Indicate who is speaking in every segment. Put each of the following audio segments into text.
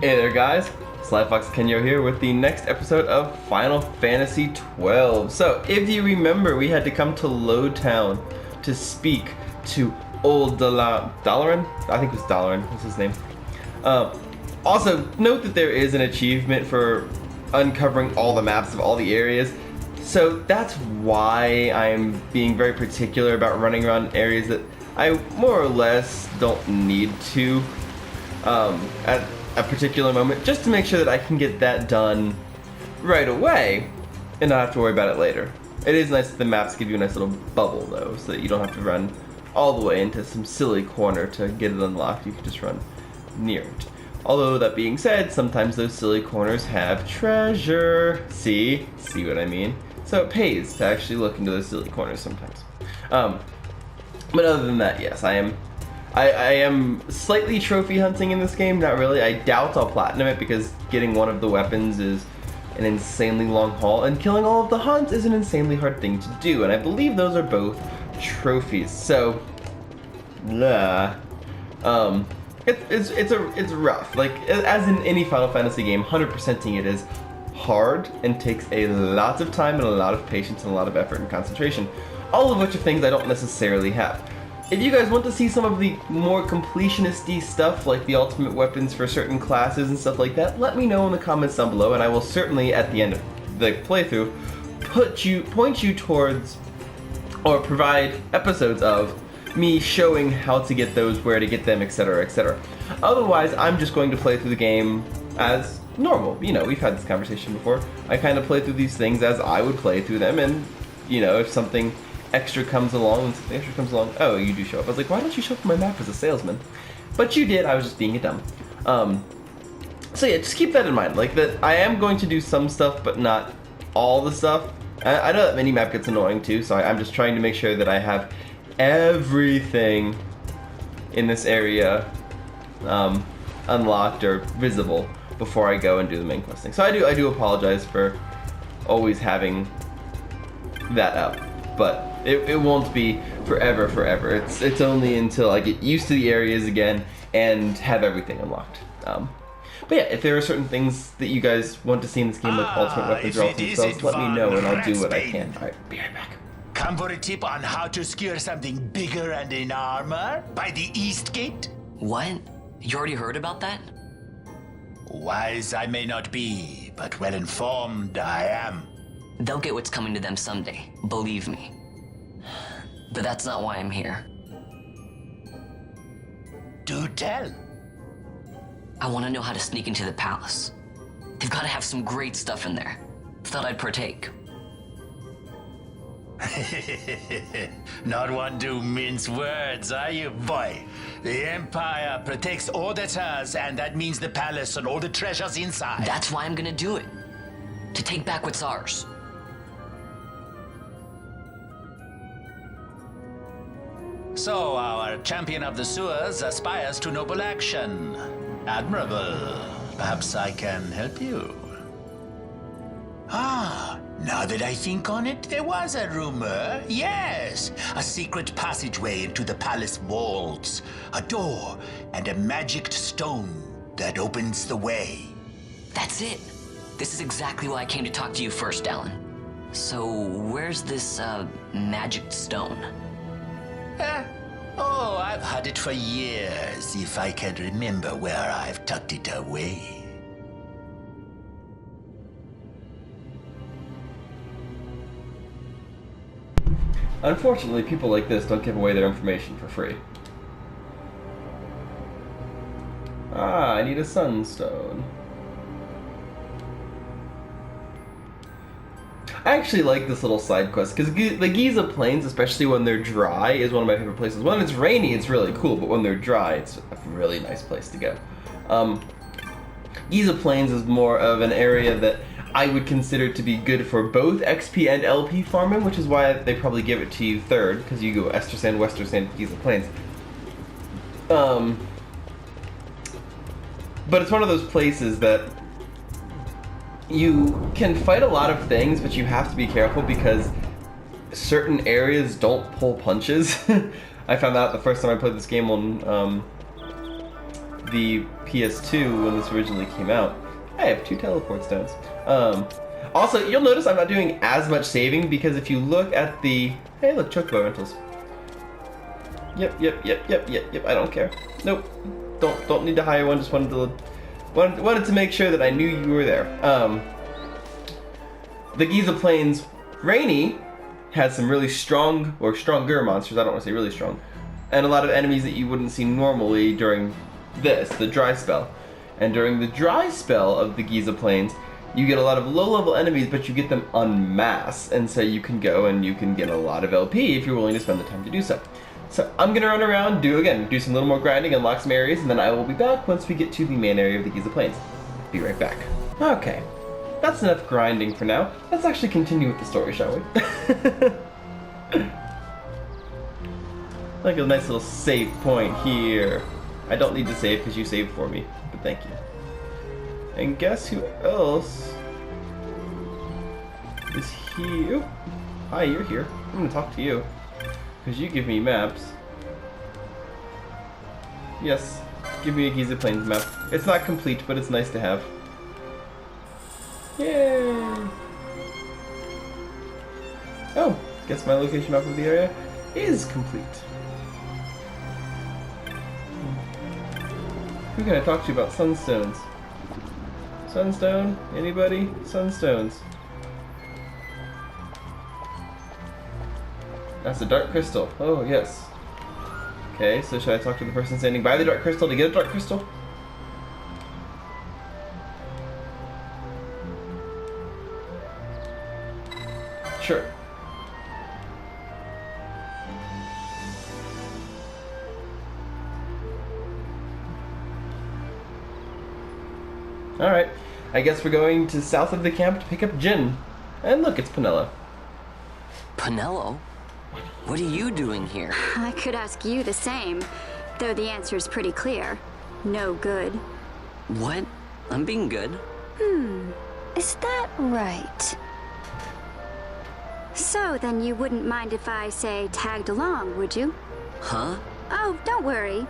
Speaker 1: Hey there guys, Slyfox Kynyo here with the next episode of Final Fantasy XII. So, if you remember, we had to come to Lowtown to speak to old Dalaran? I think it was Dalaran, what's his name? Also, note that there is an achievement for uncovering all the maps of all the areas. So that's why I'm being very particular about running around areas that I more or less don't need to at a particular moment, just to make sure that I can get that done right away and not have to worry about it later. It is nice that the maps give you a nice little bubble though, so that you don't have to run all the way into some silly corner to get it unlocked. You can just run near it. Although that being said, sometimes those silly corners have treasure. See what I mean? So it pays to actually look into those silly corners sometimes. But other than that, yes, I am slightly trophy hunting in this game. Not really. I doubt I'll platinum it because getting one of the weapons is an insanely long haul, and killing all of the hunts is an insanely hard thing to do. And I believe those are both trophies. So, it's rough. Like as in any Final Fantasy game, 100%ing it is hard and takes a lot of time and a lot of patience and a lot of effort and concentration. All of which are things I don't necessarily have. If you guys want to see some of the more completionist-y stuff, like the ultimate weapons for certain classes and stuff like that, let me know in the comments down below, and I will certainly, at the end of the playthrough, point you towards, or provide episodes of me showing how to get those, where to get them, etc., etc. Otherwise, I'm just going to play through the game as normal. You know, we've had this conversation before. I kind of play through these things as I would play through them, and, you know, if something extra comes along, oh, you do show up. I was like, why don't you show up on my map as a salesman? But you did, I was just being a dumb. So yeah, just keep that in mind, like that I am going to do some stuff, but not all the stuff. I know that mini-map gets annoying too, so I'm just trying to make sure that I have everything in this area unlocked or visible before I go and do the main questing. So I do apologize for always having that up, but it won't be forever. It's only until I get used to the areas again and have everything unlocked. But yeah, if there are certain things that you guys want to see in this game, like ultimate weapons or ultimate spells, let me know and I'll do what I can. Alright, be right back.
Speaker 2: Come for a tip on how to secure something bigger and in armor by the East Gate?
Speaker 3: What? You already heard about that?
Speaker 2: Wise I may not be, but well informed I am.
Speaker 3: They'll get what's coming to them someday, believe me. But that's not why I'm here.
Speaker 2: Do tell.
Speaker 3: I want to know how to sneak into the palace. They've got to have some great stuff in there. Thought I'd partake.
Speaker 2: Not one to mince words, are you, boy? The Empire protects all that's hers, and that means the palace and all the treasures inside.
Speaker 3: That's why I'm gonna do it. To take back what's ours.
Speaker 2: So our champion of the sewers aspires to noble action. Admirable. Perhaps I can help you. Now that I think on it, there was a rumor. Yes, a secret passageway into the palace walls, a door, and a magicked stone that opens the way.
Speaker 3: That's it. This is exactly why I came to talk to you first, Alan. So, where's this, magicked stone?
Speaker 2: Oh, I've had it for years, if I can remember where I've tucked it away.
Speaker 1: Unfortunately, people like this don't give away their information for free. I need a sunstone. I actually like this little side quest, because the Giza Plains, especially when they're dry, is one of my favorite places. When it's rainy, it's really cool, but when they're dry, it's a really nice place to go. Giza Plains is more of an area that I would consider to be good for both XP and LP farming, which is why they probably give it to you third, because you go Estersand, Westersand, Giza Plains. But it's one of those places that you can fight a lot of things, but you have to be careful because certain areas don't pull punches. I found out the first time I played this game on the PS2 when this originally came out. I have 2 teleport stones. Also, you'll notice I'm not doing as much saving because if you look at the... Hey, look, chocobo rentals. Yep. I don't care. Nope. Don't need to hire one. Just wanted to make sure that I knew you were there. The Giza Plains Rainy has some really strong, or stronger monsters. I don't want to say really strong. And a lot of enemies that you wouldn't see normally during the dry spell. And during the dry spell of the Giza Plains, you get a lot of low-level enemies, but you get them en masse. And so you can go and you can get a lot of LP if you're willing to spend the time to do so. So I'm going to run around, do some little more grinding, unlock some areas, and then I will be back once we get to the main area of the Giza Plains. Be right back. Okay, that's enough grinding for now. Let's actually continue with the story, shall we? Like a nice little save point here. I don't need to save because you saved for me, but thank you. And guess who else is here? Oh, hi, you're here. I'm gonna talk to you because you give me maps. Yes, give me a Giza Plains map. It's not complete, but it's nice to have. Yay! Oh, guess my location map of the area is complete. Who can I talk to about sunstones? Sunstone? Anybody? Sunstones. That's a dark crystal. Oh, yes. Okay, so should I talk to the person standing by the dark crystal to get a dark crystal? Sure. Alright, I guess we're going to south of the camp to pick up Jin. And look, it's Penelo.
Speaker 3: Penelo? What are you doing here?
Speaker 4: I could ask you the same, though the answer's pretty clear. No good.
Speaker 3: What? I'm being good.
Speaker 4: Is that right? So, then you wouldn't mind if I, say, tagged along, would you?
Speaker 3: Huh?
Speaker 4: Oh, don't worry.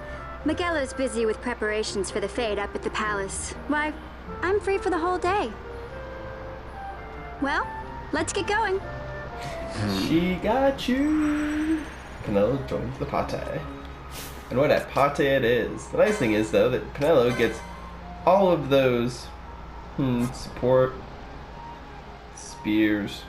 Speaker 4: Miguelo's busy with preparations for the fete up at the palace. Why, I'm free for the whole day. Well, let's get going.
Speaker 1: She got you. Penelo joins the party. And what a party it is. The nice thing is, though, that Penelo gets all of those support spears.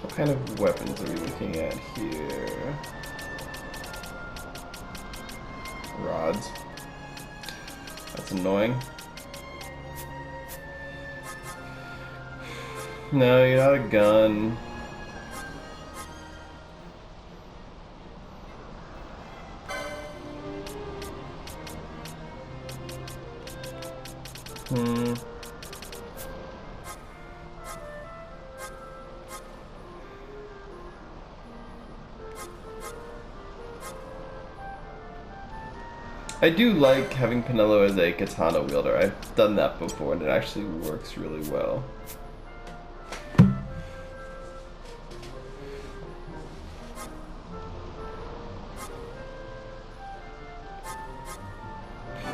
Speaker 1: What kind of weapons are we looking at here? Rods. That's annoying. No, you're not a gun. I do like having Penelo as a katana wielder. I've done that before and it actually works really well.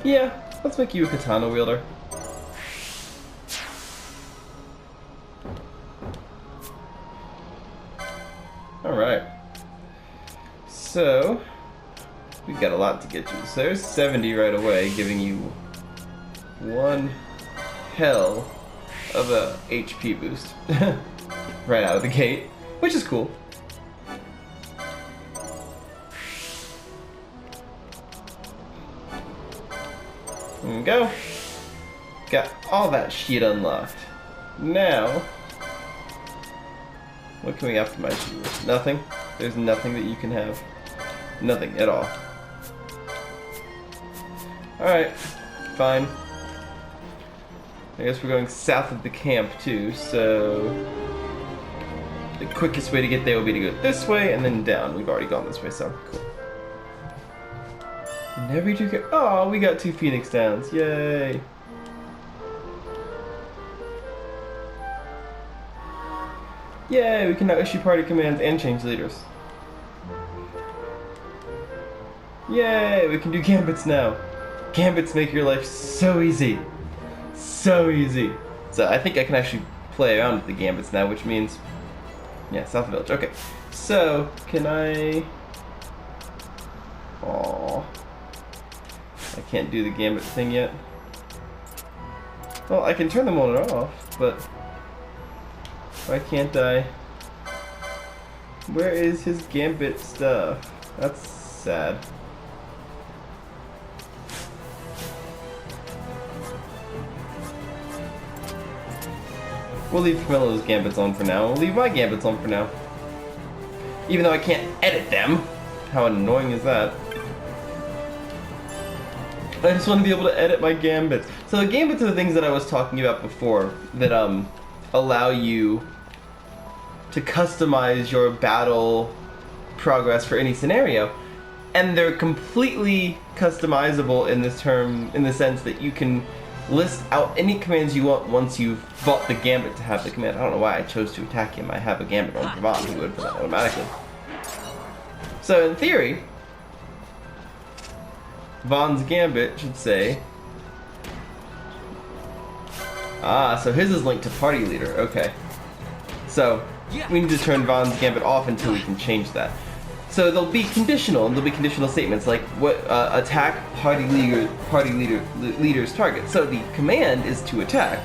Speaker 1: Yeah, let's make you a katana wielder. Alright. So, we've got a lot to get to. So there's 70 right away, giving you one hell of a HP boost right out of the gate, which is cool. There we go. Got all that shit unlocked. Now, what can we optimize you with? Nothing. There's nothing that you can have. Nothing at all. Alright, fine. I guess we're going south of the camp too, so the quickest way to get there will be to go this way and then down. We've already gone this way, so cool. And every two... Oh, we got 2 Phoenix Downs. Yay. Yay, we can now issue party commands and change leaders. Yay, we can do gambits now. Gambits make your life so easy. So easy. So I think I can actually play around with the gambits now, which means... Yeah, South Village. Okay. So, can I... Aww. I can't do the gambit thing yet. Well, I can turn them on and off, but... Why can't I? Where is his gambit stuff? That's sad. We'll leave Penelo's gambits on for now. We'll leave my gambits on for now. Even though I can't edit them. How annoying is that? I just want to be able to edit my gambits. So the gambits are the things that I was talking about before that allow you to customize your battle progress for any scenario. And they're completely customizable in this term, in the sense that you can list out any commands you want once you've bought the gambit to have the command. I don't know why I chose to attack him. I have a gambit on Vaughn. He would have done that automatically. So in theory, Vaughn's gambit should say... Ah, so his is linked to party leader. Okay. So we need to turn Vaughn's gambit off until we can change that. So they'll be conditional, and there'll be conditional statements like what attack leader's target. So the command is to attack.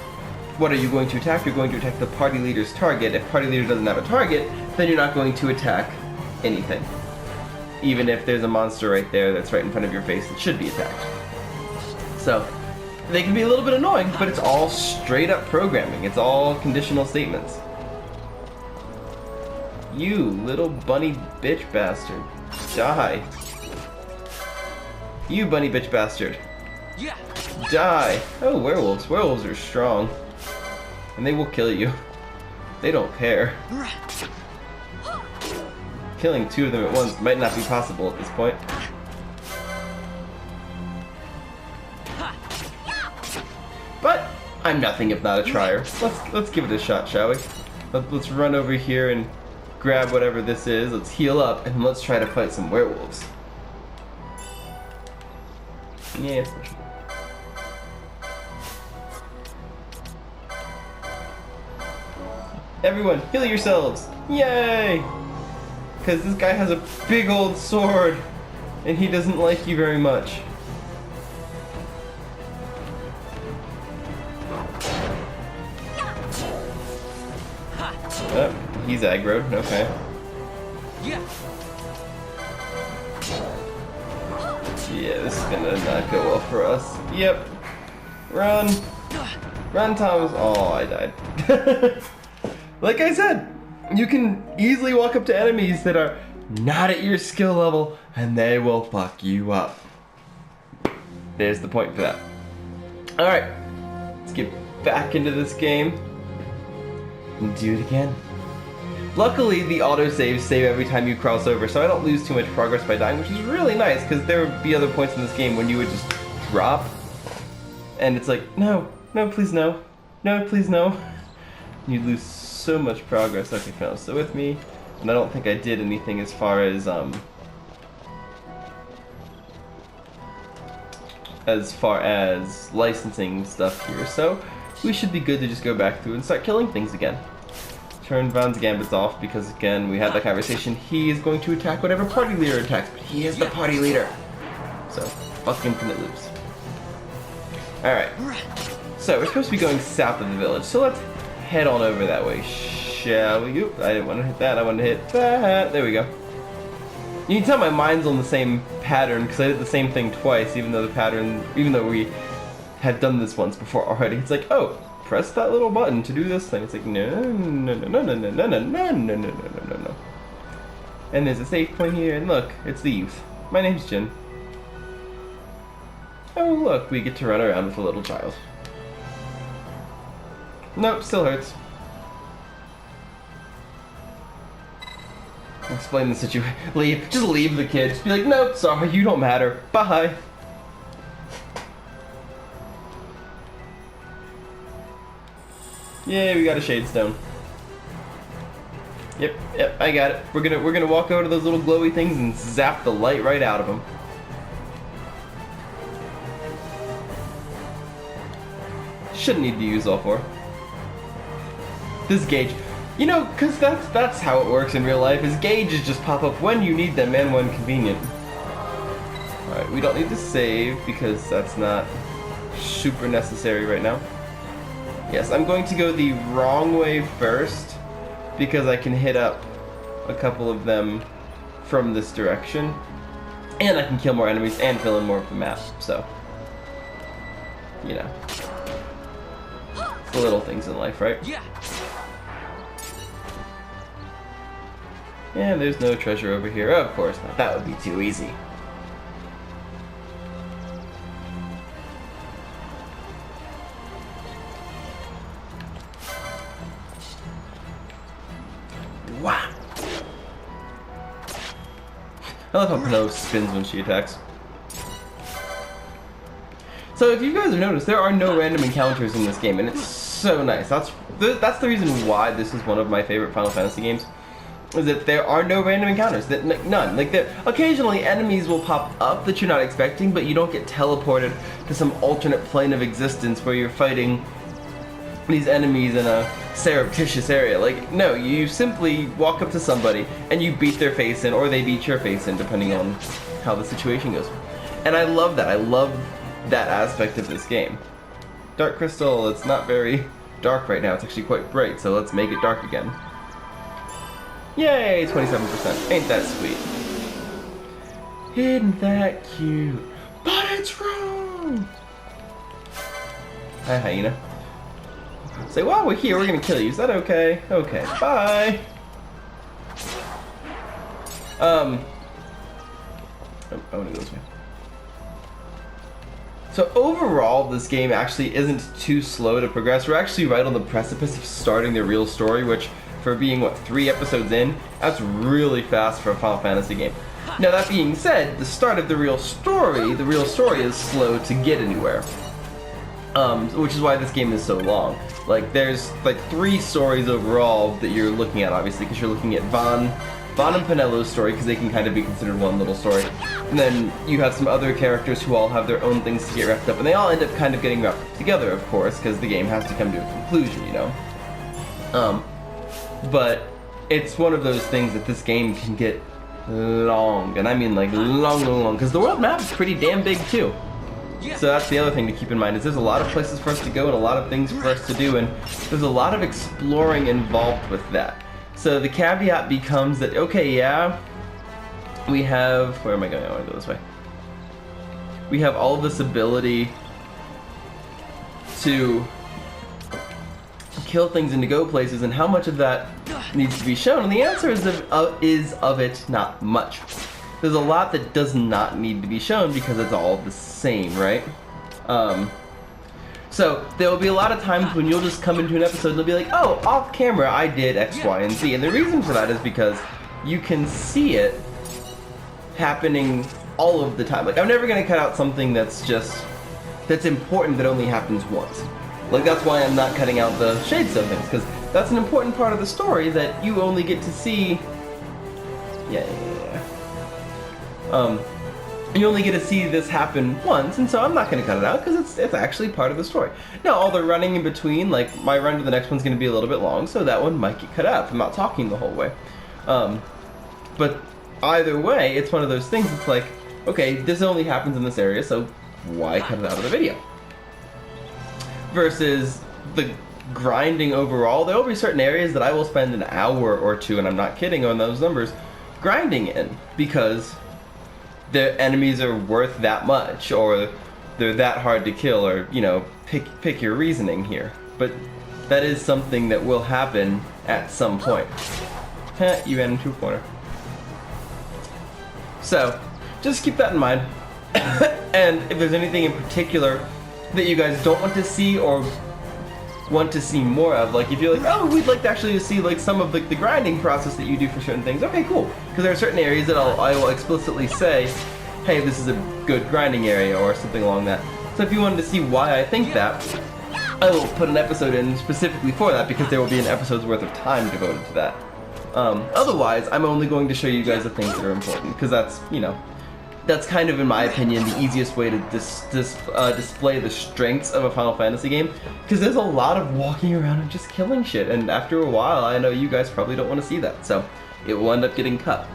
Speaker 1: What are you going to attack? You're going to attack the party leader's target. If party leader doesn't have a target, then you're not going to attack anything. Even if there's a monster right there that's right in front of your face that should be attacked. So they can be a little bit annoying, but it's all straight up programming. It's all conditional statements. You little bunny bitch bastard. Die. You bunny bitch bastard. Die. Oh, werewolves. Werewolves are strong. And they will kill you. They don't care. Killing 2 of them at once might not be possible at this point. But I'm nothing if not a trier. Let's give it a shot, shall we? Let's run over here and grab whatever this is. Let's heal up and let's try to fight some werewolves. Yeah. Everyone, heal yourselves! Yay! Because this guy has a big old sword and he doesn't like you very much. Oh, he's aggroed, okay. Yeah, this is gonna not go well for us. Yep. Run! Run, Thomas! Oh, I died. Like I said, you can easily walk up to enemies that are not at your skill level and they will fuck you up. There's the point for that. Alright, let's get back into this game and do it again. Luckily, the autosaves save every time you cross over, so I don't lose too much progress by dying, which is really nice, because there would be other points in this game when you would just drop, and it's like, no, please no, no, please no. You'd lose so much progress. Okay, Penelo, still with me, and I don't think I did anything as far as licensing stuff here, so we should be good to just go back through and start killing things again. Turn Vaughn's gambits off because, again, we had that conversation. He is going to attack whatever party leader attacks, but he is the party leader. So, fuck infinite loops. Alright. So, we're supposed to be going south of the village, so let's head on over that way, shall we? Oop, I didn't want to hit that, I wanted to hit that. There we go. You can tell my mind's on the same pattern because I did the same thing twice, even though we had done this once before already. It's like, oh, press that little button to do this thing. It's like, no. And there's a save point here, and look, it's the youth. My name's Jin. Oh, look, we get to run around with a little child. Nope, still hurts. Explain the situation. Leave. Just leave the kid. Just be like, nope, sorry, you don't matter. Bye. Yay, we got a shade stone. Yep, I got it. We're gonna walk over to those little glowy things and zap the light right out of them. Shouldn't need to use all four. This gauge, you know, cause that's how it works in real life. Is gauges just pop up when you need them and when convenient. All right, we don't need to save because that's not super necessary right now. Yes, I'm going to go the wrong way first because I can hit up a couple of them from this direction, and I can kill more enemies and fill in more of the map. So, you know. The little things in life, right?
Speaker 3: Yeah.
Speaker 1: Yeah, there's no treasure over here. Of course not. That would be too easy. Wow. I love how Penelo spins when she attacks. So if you guys have noticed, there are no random encounters in this game, and it's so nice. That's the reason why this is one of my favorite Final Fantasy games, is that there are no random encounters. None. Like, occasionally enemies will pop up that you're not expecting, but you don't get teleported to some alternate plane of existence where you're fighting these enemies in a surreptitious area. Like, no, you simply walk up to somebody and you beat their face in, or they beat your face in, depending on how the situation goes. And I love that. I love that aspect of this game. Dark Crystal, it's not very dark right now. It's actually quite bright, so let's make it dark again. Yay, 27%. Ain't that sweet? Isn't that cute? But it's wrong! Hi, hyena. Say, while we're here, we're gonna kill you. Is that okay? Okay, bye! I wanna go this way. So overall, this game actually isn't too slow to progress. We're actually right on the precipice of starting the real story, which, for being, what, 3 episodes in, that's really fast for a Final Fantasy game. Now, that being said, the start of the real story is slow to get anywhere. Which is why this game is so long. Like, there's, like, 3 stories overall that you're looking at, obviously, because you're looking at Vaan and Penelo's story, because they can kind of be considered one little story. And then you have some other characters who all have their own things to get wrapped up, and they all end up kind of getting wrapped up together, of course, because the game has to come to a conclusion, you know? But it's one of those things that this game can get long, and I mean like long, because the world map is pretty damn big too. So that's the other thing to keep in mind, is there's a lot of places for us to go and a lot of things for us to do, and there's a lot of exploring involved with that. So the caveat becomes that, okay, yeah, we have, where am I going? I want to go this way. We have all of this ability to kill things and to go places, and how much of that needs to be shown? And the answer is of it not much. There's a lot that does not need to be shown because it's all the same, right? So there will be a lot of times when you'll just come into an episode and you'll be like, oh, off camera I did X, Y, and Z. And the reason for that is because you can see it happening all of the time. Like, I'm never gonna cut out something that's important that only happens once. Like, that's why I'm not cutting out the Shadestone things, because that's an important part of the story that you only get to see. You only get to see this happen once, and so I'm not going to cut it out because it's actually part of the story. Now, all the running in between, like my run to the next one's going to be a little bit long, so that one might get cut out if I'm not talking the whole way. But either way, it's one of those things. It's like, okay, this only happens in this area, so why cut it out of the video? Versus the grinding overall, there will be certain areas that I will spend an hour or two, and I'm not kidding on those numbers, grinding in, because the enemies are worth that much, or they're that hard to kill, or, you know, pick your reasoning here. But that is something that will happen at some point. You ran into a corner. So, just keep that in mind. And if there's anything in particular that you guys don't want to see, or want to see more of. Like, if you're like, oh, we'd like to actually see like some of the grinding process that you do for certain things. Okay, cool. Because there are certain areas that I will explicitly say, hey, this is a good grinding area or something along that. So if you wanted to see why I think that, I will put an episode in specifically for that, because there will be an episode's worth of time devoted to that. Otherwise, I'm only going to show you guys the things that are important, because that's, you know, that's kind of, in my opinion, the easiest way to display the strengths of a Final Fantasy game, because there's a lot of walking around and just killing shit, and after a while, I know you guys probably don't want to see that, so it will end up getting cut.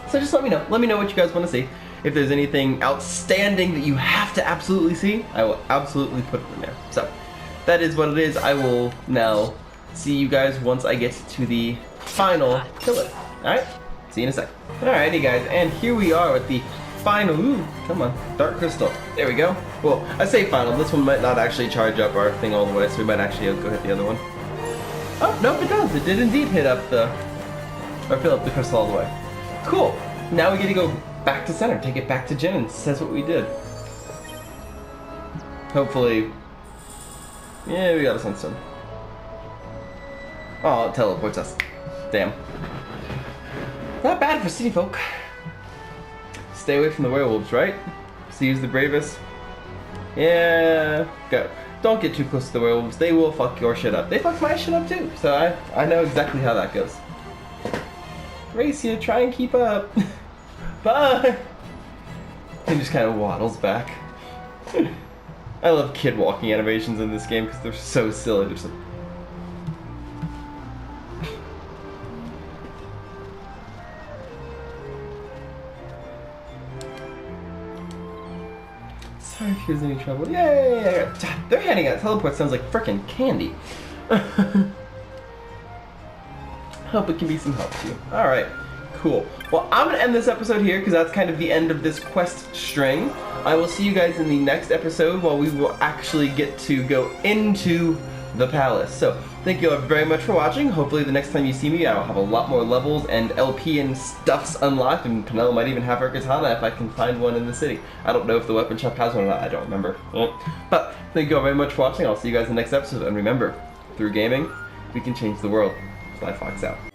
Speaker 1: So just let me know what you guys want to see. If there's anything outstanding that you have to absolutely see, I will absolutely put it in there. So that is what it is. I will now see you guys once I get to the final pillar. Alright? See you in a sec. Alrighty guys, and here we are with the final, ooh, come on, Dark Crystal. There we go. Well, I say final, this one might not actually charge up our thing all the way, so we might actually go hit the other one. Oh, no, it does. It did indeed hit up the, or fill up the crystal all the way. Cool. Now we get to go back to center, take it back to Jin, and says what we did. Hopefully, yeah, we got a Sunstone. Oh, it teleports us. Damn. Not bad for city folk. Stay away from the werewolves, right? See's the bravest. Yeah, go. Don't get too close to the werewolves. They will fuck your shit up. They fuck my shit up too, so I know exactly how that goes. Race you, try and keep up. Bye! He just kind of waddles back. I love kid walking animations in this game because they're so silly. They're so... Sorry if there's any trouble. Yay! They're handing out teleports, sounds like frickin' candy. Hope it can be some help to you. Alright, cool. Well, I'm gonna end this episode here because that's kind of the end of this quest string. I will see you guys in the next episode while we will actually get to go into the palace. So, thank you all very much for watching. Hopefully the next time you see me, I'll have a lot more levels and LP and stuffs unlocked, and Penelo might even have her katana if I can find one in the city. I don't know if the weapon shop has one or not, I don't remember. But, thank you all very much for watching. I'll see you guys in the next episode, and remember, through gaming, we can change the world. Slyfox out.